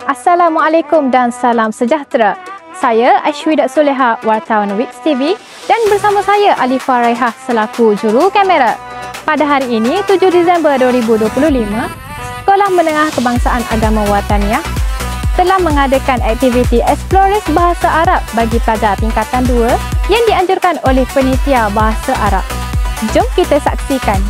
Assalamualaikum dan salam sejahtera. Saya Aishwidat Soleha, wartawan Wix TV, dan bersama saya Alifah Raihah selaku juru kamera. Pada hari ini, 7 Disember 2025, Sekolah Menengah Kebangsaan Agama Wataniah telah mengadakan aktiviti Explorers Bahasa Arab bagi pelajar tingkatan 2 yang dianjurkan oleh Penitia Bahasa Arab. Jom kita saksikan.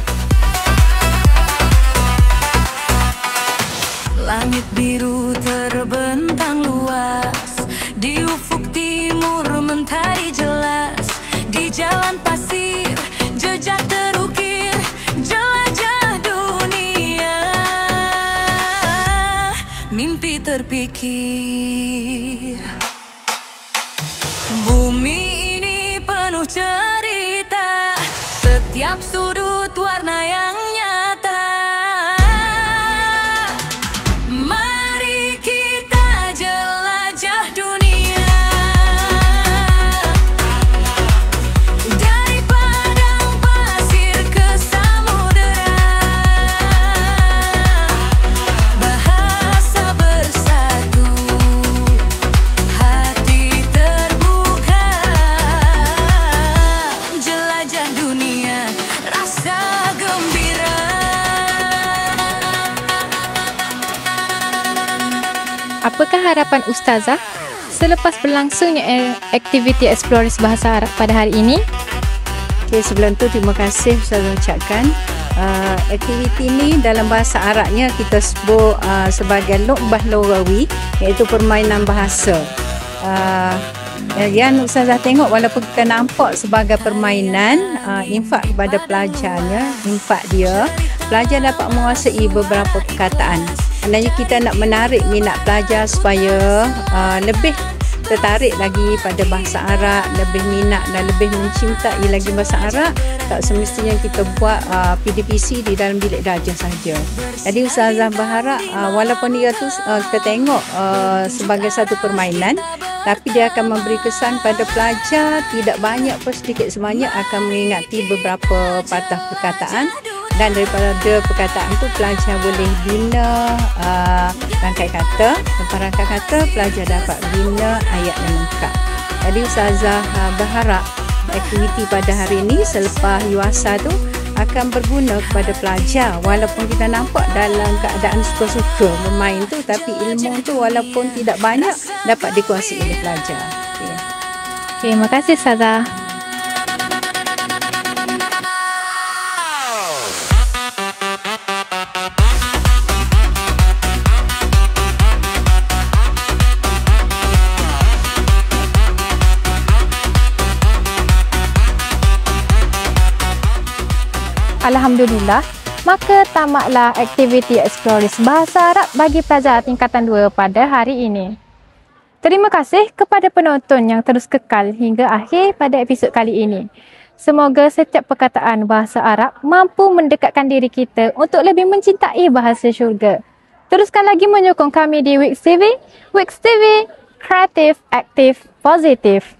Langit biru terbentang luas, di ufuk timur mentari jelas, di jalan pasir jejak terukir, jelajah dunia, mimpi terpikir. Bumi ini penuh cerita, setiap sudut warna yang nyata. Apakah harapan Ustazah selepas berlangsungnya aktiviti Explorers Bahasa Arab pada hari ini? Okay, sebelum tu terima kasih Ustazah ucapkan. Aktiviti ini dalam bahasa Arabnya kita sebut sebagai lu'bah lughawi, iaitu permainan bahasa. Yang Ustazah tengok walaupun kita nampak sebagai permainan, infak kepada pelajarnya, infak dia, pelajar dapat menguasai beberapa perkataan. Maknanya kita nak menarik minat pelajar supaya lebih tertarik lagi pada bahasa Arab, lebih minat dan lebih mencintai lagi bahasa Arab. Tak semestinya kita buat PDPC di dalam bilik darjah saja. Jadi Ustazah berharap walaupun dia tu kita tengok sebagai satu permainan, tapi dia akan memberi kesan pada pelajar, tidak banyak pun sedikit sebanyak akan mengingati beberapa patah perkataan. Dan daripada perkataan itu pelajar boleh bina rangkai kata. Lepas rangkai kata, pelajar dapat bina ayat yang lengkap. Jadi Ustazah berharap aktiviti pada hari ini selepas UASA tu akan berguna kepada pelajar. Walaupun kita nampak dalam keadaan suka-suka bermain tu, tapi ilmu tu walaupun tidak banyak dapat dikuasai oleh pelajar. Okay. Terima kasih Ustazah. Alhamdulillah, maka tamatlah aktiviti Explorers Bahasa Arab bagi pelajar tingkatan 2 pada hari ini. Terima kasih kepada penonton yang terus kekal hingga akhir pada episod kali ini. Semoga setiap perkataan bahasa Arab mampu mendekatkan diri kita untuk lebih mencintai bahasa syurga. Teruskan lagi menyokong kami di Wix TV. Wix TV, kreatif, aktif, positif.